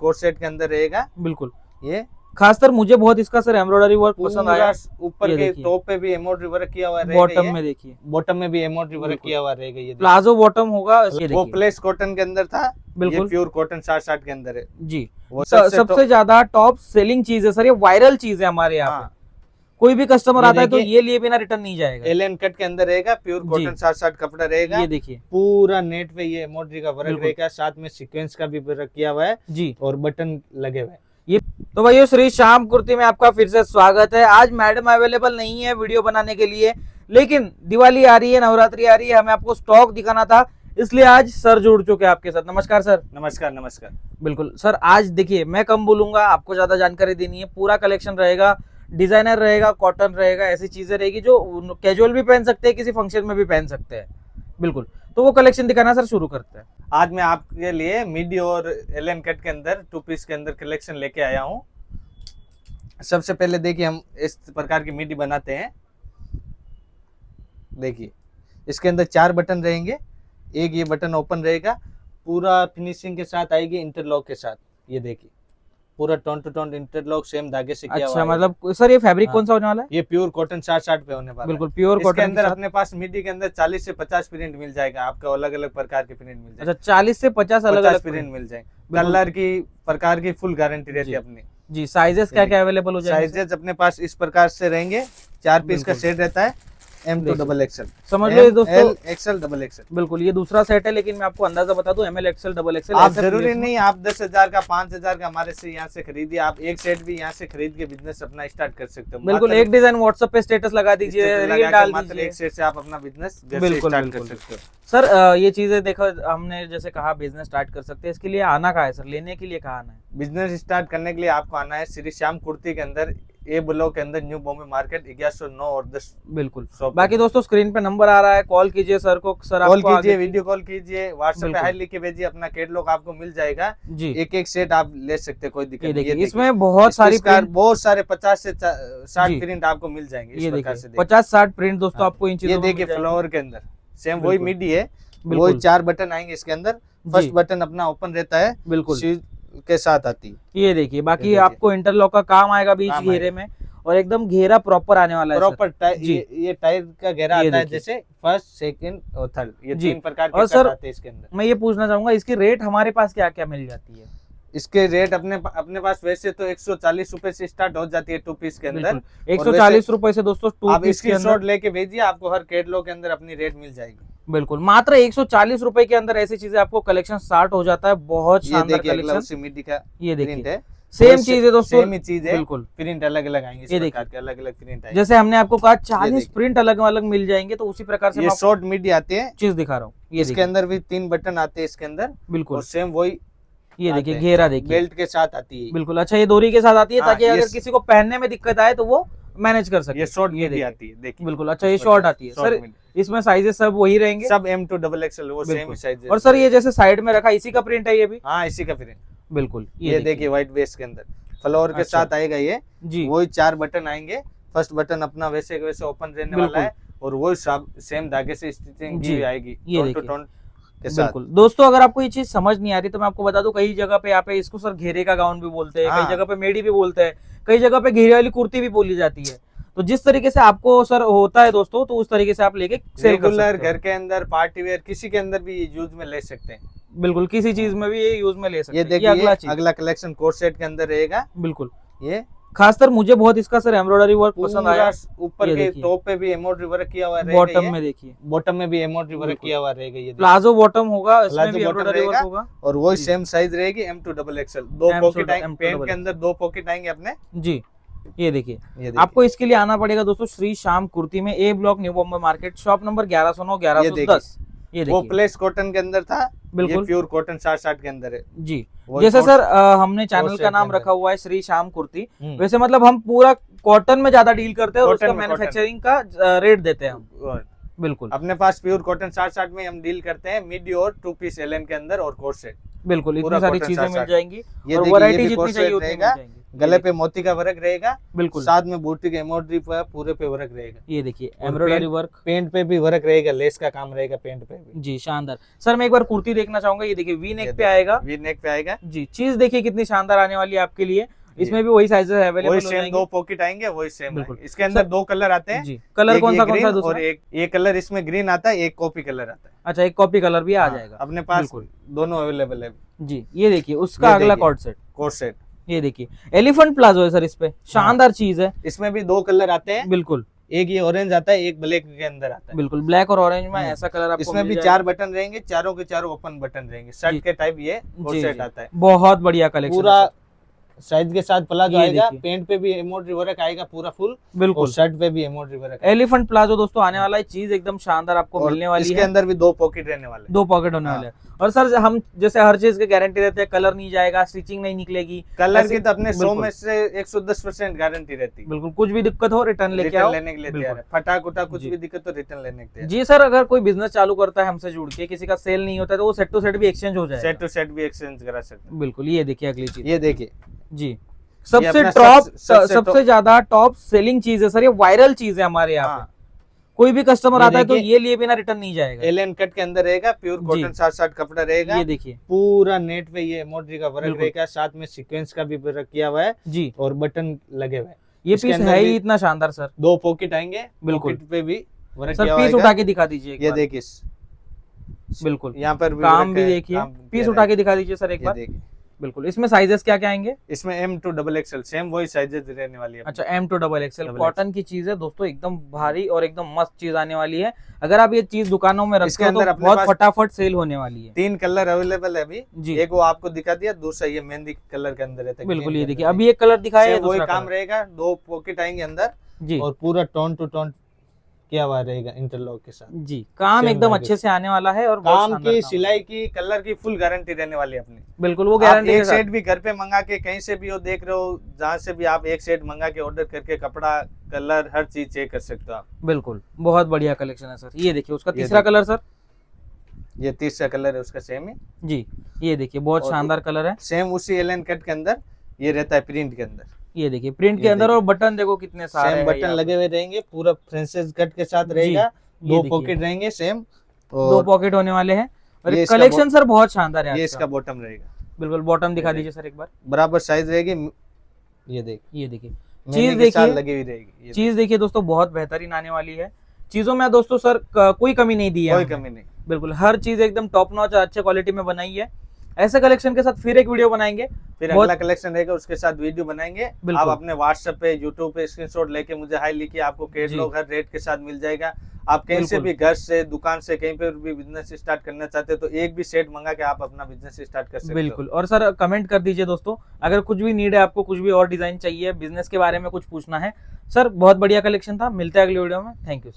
Coat set के अंदर रहेगा। बिल्कुल, ये खासकर मुझे बहुत इसका सर एम्ब्रॉयडरी वर्क पसंद आया। ऊपर ये के देखिए। टॉप पे भी एम्ब्रॉयडरी वर्क किया हुआ रहेगा। बॉटम में देखिए, बॉटम में भी एम्ब्रॉयडरी वर्क बिल्कुल। किया हुआ रहेगा। ये प्लाजो बॉटम होगा। ये वो देखिए, प्लेस कॉटन के अंदर था, बिल्कुल ये प्योर कॉटन 60 के अंदर है जी। वो सबसे ज्यादा टॉप सेलिंग चीज है सर, ये वायरल चीज है हमारे यहाँ पे। कोई भी कस्टमर आता है तो ये लिए बिना रिटर्न नहीं जाएगा। एलियन कट के अंदर रहेगा, प्योर कॉटन 60 कपड़ा रहेगा। ये देखिए, पूरा नेट पे ये एम्ब्रॉयडरी का वर्क बिल्कुल। रहेगा, साथ में सीक्वेंस का भी वर्क किया हुआ है जी। और बटन लगे हुए हैं। ये तो भाइयों, श्री श्याम कुर्ती में आपका फिर से स्वागत है। आज मैडम अवेलेबल नहीं है वीडियो बनाने के लिए, लेकिन दिवाली आ रही है, नवरात्रि आ रही है, हमें आपको स्टॉक दिखाना था, इसलिए आज सर जुड़ चुके हैं आपके साथ। नमस्कार सर। नमस्कार नमस्कार। बिल्कुल सर, आज देखिए मैं कम बोलूंगा, आपको ज्यादा जानकारी देनी है। पूरा कलेक्शन रहेगा, डिजाइनर रहेगा, कॉटन रहेगा, ऐसी चीजें रहेगी जो कैजुअल भी पहन सकते हैं, किसी फंक्शन में भी पहन सकते हैं। बिल्कुल, तो वो कलेक्शन दिखाना सर, शुरू करते हैं। आज मैं आपके लिए मिडी और एलियन कट के अंदर 2 पीस के अंदर कलेक्शन लेके आया हूँ। सबसे पहले देखिए, हम इस प्रकार की मिडी बनाते हैं। देखिए, इसके अंदर 4 बटन रहेंगे, एक ये बटन ओपन रहेगा, पूरा फिनिशिंग के साथ आएगी, इंटरलॉक के साथ। ये देखिए, पूरा tone to tone interlock same धागे से किया हुआ है। मतलब सर ये फैब्रिक कौन सा होने वाला है? ये प्योर कॉटन 60 पे होने वाला है। बिल्कुल प्योर कॉटन के अंदर अपने पास मिडी के अंदर 40 से 50 प्रिंट मिल जाएगा आपका, अलग अलग प्रकार के प्रिंट मिल जाएगा। अच्छा, 40 से 50 अलग अलग प्रिंट मिल जाएगा। कलर की प्रकार की फुल गारंटी रहती है अपनी जी। साइजेस क्या क्या अवेलेबल हो जाएंगे? साइजेस अपने पास इस प्रकार से रहेंगे। 4 पीस का सेट रहता है, M2 डबल XL। समझ लो दोस्तों, XL डबल XL। बिल्कुल, ये दूसरा सेट है, लेकिन मैं आपको अंदाजा बता दूं, ML XL डबल XL। आप जरूरी नहीं आप 10,000 का 5,000 का हमारे से यहाँ से खरीदिए, आप एक सेट भी यहाँ से खरीद के बिजनेस अपना स्टार्ट कर सकते हो। बिल्कुल, एक डिजाइन व्हाट्सएप पे स्टेटस लगा दीजिए, रील डाल दीजिए, एक सेट से आप अपना बिजनेस बिल्कुल स्टार्ट कर सकते हो। सर ये चीजें देखो, हमने जैसे कहा बिजनेस स्टार्ट कर सकते हैं, इसके लिए आना कहाँ है सर? लेने के लिए कहाँ आना है? बिजनेस स्टार्ट करने के लिए आपको आना है श्री श्याम कुर्ती के अंदर, ए ब्लॉक के अंदर, न्यू बॉम्बे मार्केट, 1109 और 10। बिल्कुल। बाकी दोस्तों स्क्रीन पे नंबर आ रहा है, कॉल कीजिए सर को। सर कॉल कीजिए, वीडियो कॉल कीजिए, व्हाट्सएप पे हाई लिख के भेजिए, अपना कैटलॉग आपको मिल जाएगा जी। एक सेट आप ले सकते हैं, कोई दिक्कत नहीं है। इसमें बहुत सारे 50 से 60 प्रिंट आपको मिल जाएंगे। ये देखिए, 50-60 प्रिंट दोस्तों आपको इन चीजों में। ये देखिए, फ्लावर के अंदर सेम वही मिडी है, वही 4 बटन आएंगे इसके अंदर। फर्स्ट बटन अपना ओपन रहता है, बिल्कुल के साथ आती है। ये देखिए, बाकी आपको इंटरलॉक का काम आएगा बीच घेरे में, और एकदम घेरा प्रॉपर आने वाला है। प्रॉपर ये टायर का घेरा आता है, जैसे फर्स्ट, सेकंड और थर्ड, ये 3 प्रकार के कट आते हैं इसके अंदर। मैं ये पूछना चाहूंगा, इसकी रेट हमारे पास क्या क्या मिल जाती है? इसके रेट अपने पास वैसे तो 140 रुपए से स्टार्ट हो जाती है 2 पीस के अंदर। 140 रुपए से दोस्तों 2 पीस के अंदर लेके भेजिए, आपको हर कैटलॉग के अंदर अपनी रेट मिल जाएगी। बिल्कुल, मात्र 140 रुपए के अंदर ऐसी चीजें आपको कलेक्शन स्टार्ट हो जाता है। बहुत शानदार कलेक्शन। मिडी का ये देखिए, सेम चीज है दोस्तों, सेम ही चीज है, बिल्कुल। प्रिंट अलग अलग आएंगे, इस प्रकार के अलग अलग प्रिंट आएंगे। जैसे हमने आपको कहा 40 प्रिंट अलग अलग मिल जाएंगे, तो उसी प्रकार से ये शॉर्ट मिडी आते हैं, चीज दिखा रहा हूँ। ये इसके अंदर भी 3 बटन आते हैं इसके अंदर, बिल्कुल, और सेम वही ये देखिए घेरा देखिए, बेल्ट के साथ आती है। बिल्कुल। अच्छा, ये डोरी के साथ आती है, ताकि अगर किसी को पहनने में दिक्कत आए तो वो मैनेज कर सके। ये शॉर्ट मिडी आती है, देखिए, बिल्कुल। अच्छा, ये शॉर्ट आती है सर, इसमें साइजेस सब वही रहेंगे, सब M2 डबल XL, वो सेम साइज है। और सर ये जैसे साइड में रखा, इसी का प्रिंट है ये भी? हाँ, इसी का प्रिंट, बिल्कुल। ये देखिए व्हाइट बेस के अंदर फ्लावर के साथ आएगा ये जी। वही 4 बटन आएंगे, फर्स्ट बटन अपना वैसे वैसे ओपन रहने वाला है, और वही सेम धागे से स्टिचिंग की आएगी, टोन टू टोन के साथ। बिल्कुल दोस्तों, अगर आपको ये चीज समझ नहीं आ रही तो मैं आपको बता दूं, कई जगह पे यहाँ पे इसको सर घेरे का गाउन भी बोलते हैं, कई जगह पे मेडी भी बोलते हैं, कई जगह पे घेरे वाली कुर्ती भी बोली जाती है। तो जिस तरीके से आपको सर होता है दोस्तों, तो उस तरीके से आप लेके रेगुलर घर के अंदर, पार्टी वेयर, किसी के अंदर भी यूज में ले सकते हैं। बिल्कुल, किसी चीज में भी ये यूज में ले सकते हैं। ये देखिए, अगला कलेक्शन कोट सेट के अंदर रहेगा। बिल्कुल, ये खासकर मुझे बहुत इसका सर एम्ब्रॉयडरी वर्क पसंद आया। ऊपर के टॉप पे भी एम्ब्रॉयडरी वर्क किया हुआ रहेगा, बॉटम में देखिए, बॉटम में भी एम्ब्रॉयडरी वर्क किया हुआ रहेगा। ये प्लाजो बॉटम होगा, इसमें भी एम्ब्रॉयडरी वर्क होगा, और वही सेम साइज रहेगी, M2 डबल XL। 2 पॉकेट आएंगे, पैंट के अंदर 2 पॉकेट आएंगे अपने जी। ये देखिए, आपको इसके लिए आना पड़ेगा दोस्तों श्री श्याम कुर्ती में, A block, new Bombay market, shop number 1109 1110। ये वो प्लेस कॉटन के अंदर था, बिल्कुल प्योर कॉटन 60 के अंदर है जी। जैसे सर हमने चैनल का नाम रखा हुआ है श्री श्याम कुर्ती, वैसे मतलब हम पूरा कॉटन में ज्यादा डील करते हैं, और उसका मैन्युफैक्चरिंग का रेट देते हैं हम। बिल्कुल, अपने पास प्योर कॉटन 60 में हम डील करते हैं, मिडी और 2 पीस एलियन के अंदर और कोट सेट। बिल्कुल, इतनी सारी चीजें मिल जाएंगी, और वैरायटी जितनी चाहिए उतनी मिल जाएगी। गले पे मोती का वर्क रहेगा, बिल्कुल साथ में बूटी के एम्ब्रॉयडरी पर पूरे पे वर्क रहेगा। ये देखिए और एम्ब्रॉयडरी वर्क, पेंट पे भी वर्क रहेगा, लेस का काम रहेगा पेंट पे भी। जी शानदार। सर मैं एक बार कुर्ती देखना चाहूंगा, ये देखिए वी नेक पे आएगा, वी नेक पे आएगा जी। चीज देखिए कितनी शानदार आने वाली है आपके लिए। इसमें भी वही साइजेस अवेलेबल वही हो सेम जाएंगे। 2 पॉकेट आएंगे, वही सेम बिल्कुल। इसके अंदर 2 कलर आते हैं जी कलर एक कौन ये सा कौन सा ग्रीन दूसरा? और एक ये कलर इसमें ग्रीन आता है, एक कॉपी कलर आता है। अच्छा एक कॉपी कलर भी आ हाँ, जाएगा अपने पास बिल्कुल। दोनों अवेलेबल है। जी ये देखिए उसका ये अगला देखिए। कॉर्ड सेट, कोट सेट ये देखिए एलिफेंट प्लाजो है सर, इस पे शानदार चीज है। इसमें भी 2 कलर आते हैं, बिल्कुल एक ये ऑरेंज आता है, एक ब्लैक के अंदर आता है। बिल्कुल ब्लैक और ऑरेंज में ऐसा कलर आपको इसमें मिल भी जाएगा। 4 बटन रहेंगे, चारों के चारों ओपन बटन रहेंगे, जी। शर्ट के टाइप ये कोट जी, सेट जी। आता है। बहुत बढ़िया कलेक्शन पूरा साइज के साथ प्लाजो ये आएगा, देखिए। पेंट पे भी एम्ब्रॉयडरी वर्क आएगा पूरा फुल, और बिल्कुल। शर्ट पे भी एम्ब्रॉयडरी वर्क आएगा। एलिफेंट प्लाजो दोस्तों आने वाला है, चीज एकदम शानदार आपको और मिलने वाली इसके है। अंदर भी 2 पॉकेट रहने वाले हैं। 2 पॉकेट होने हाँ। वाले हैं। और सर हम जैसे हर चीज की गारंटी रहते हैं, कलर नहीं जाएगा, स्टिचिंग नहीं निकलेगी, कलर ऐसे- की तो अपने 100 बिल्कुल। में से 110% गारंटी रहती है। बिल्कुल कुछ भी दिक्कत हो रिटर्न लेके रिटर्न आओ। लेने के लिए बिल्कुल। तैयार है, फटा कुटा कुछ जी। भी दिक्कत तो रिटर्न लेने के लिए। जी सर अगर कोई बिजनेस चालू करता है हमसे जुड़ के, किसी का सेल नहीं होता है तो वो सेट टू सेट भी एक्सचेंज हो जाएगा। सेट टू सेट भी एक्सचेंज करा सकते बिल्कुल। ये देखिए अगली चीज, हैं। ये देखिए जी सबसे अपना टॉप सबसे सबसे ज्यादा टॉप सेलिंग चीज है सर, ये वायरल चीज है हमारे यहाँ पे। हाँ, कोई भी कस्टमर ये आता है तो देखिए। ये लिए बिना रिटर्न नहीं जाएगा। एलियन कट के अंदर रहेगा, प्योर जी। कॉटन 60 कपड़ा रहेगा, ये देखिए पूरा नेट पे ये एम्ब्रॉयडरी का वर्क बिल्कुल। रहेगा, साथ में सीक्वेंस का भी वर्क किया हुआ है जी। और बटन लगे हुए हैं। ये इसके पीस अंदर है ही भी इतना शानदार सर। 2 पॉकेट आएंगे, बिल्कुल। पॉकेट पे भी वर्क सर किया पीस हुआ उठा है। के दिखा दीजिए एक ये बार। देखिए बिल्कुल यहाँ पर भी काम वर्क भी है, देखिए, काम पीस किया उठा के दिखा दीजिए सर एक ये बार। देखिए बिल्कुल। इसमें साइजेस क्या क्या आएंगे? इसमें M2XXL सेम वही साइजेस रहने वाली है। अच्छा M2XXL XXL। कॉटन की चीज है दोस्तों, एकदम भारी और एकदम मस्त चीज आने वाली है। अगर आप ये चीज दुकानों में इसके रखते हो अंदर तो अपने बहुत पास फटाफट सेल होने वाली है। 3 कलर अवेलेबल है अभी, जी एक वो आपको दिखा दिया, दूसरा ये मेहंदी कलर के अंदर रहता है। बिल्कुल। green ये के देखिए अंदर अभी एक कलर दिखाया है, सेम वही दूसरा काम कलर। रहेगा, 2 पॉकेट आएंगे अंदर जी और पूरा टोन टू टोन किया हुआ रहेगा इंटरलॉक के साथ। जी काम सेम एकदम लाइक अच्छे से आने वाला है और बहुत काम शानदार की काम सिलाई है। की कलर की फुल गारंटी रहने वाली है अपनी। बिल्कुल वो आप गारंटी एक के साथ। सेट भी घर पे मंगा के कहीं से भी हो देख रहे हो, जहाँ से भी आप एक सेट मंगा के ऑर्डर करके कपड़ा कलर हर चीज चेक कर सकते हो आप। बिल्कुल बहुत बढ़िया कलेक्शन है सर। ये देखिए उसका ये तीसरा देखिए। Colour sir. ये तीसरा कलर है उसका सेम ही, जी ये देखिए बहुत और शानदार कलर है। सेम उसी एलन कट के अंदर ये रहता है प्रिंट के अंदर। ये देखिए प्रिंट के ये अंदर, देखिए। और बटन देखो कितने सारे सेम हैं बटन यहाँ लगे हुए रहेंगे, पूरा फ्रेंसेस कट के साथ जी, रहेगा, ये 2 देखिए। पॉकेट रहेंगे सेम, 2 और पॉकेट होने वाले हैं। और ये इसका कलेक्शन सर बहुत शानदार है ये आज इसका का। बॉटम रहेगा, बिल्कुल बॉटम दिखा ये दीजिए सर एक बार। बराबर साइज रहेगी। ये देख ये देखिए महीने के साथ देखिए, लगी हुई रहेगी। ये चीज देखिए दोस्तों बहुत बेहतरीन आने वाली है। चीजों में दोस्तों सर कोई कमी नहीं दी है कोई हमने। कमी नहीं। बिल्कुल हर चीज एकदम टॉप नॉच अच्छे क्वालिटी में बनाई है। ऐसे कलेक्शन के साथ फिर एक वीडियो बनाएंगे। फिर बहुत- अगला कलेक्शन रहेगा, उसके साथ वीडियो बनाएंगे। आप बिल्कुल। अपने व्हाट्सएप पे यूट्यूब पे स्क्रीनशॉट लेके मुझे हाई लिखिए, आपको कैटलॉग हर रेट के साथ मिल जाएगा। आप कहीं से बिल्कुल। भी, घर से, दुकान से, कहीं पे भी बिजनेस स्टार्ट करना चाहते हो तो एक भी सेट मंगा के आप अपना बिजनेस स्टार्ट कर सकते हो। बिल्कुल। और सर कमेंट कर दीजिए दोस्तों, अगर कुछ भी नीड है आपको, कुछ भी और डिजाइन चाहिए, बिजनेस के बारे में कुछ पूछना है। सर बहुत बढ़िया कलेक्शन था, मिलते हैं अगले वीडियो में। Thank you.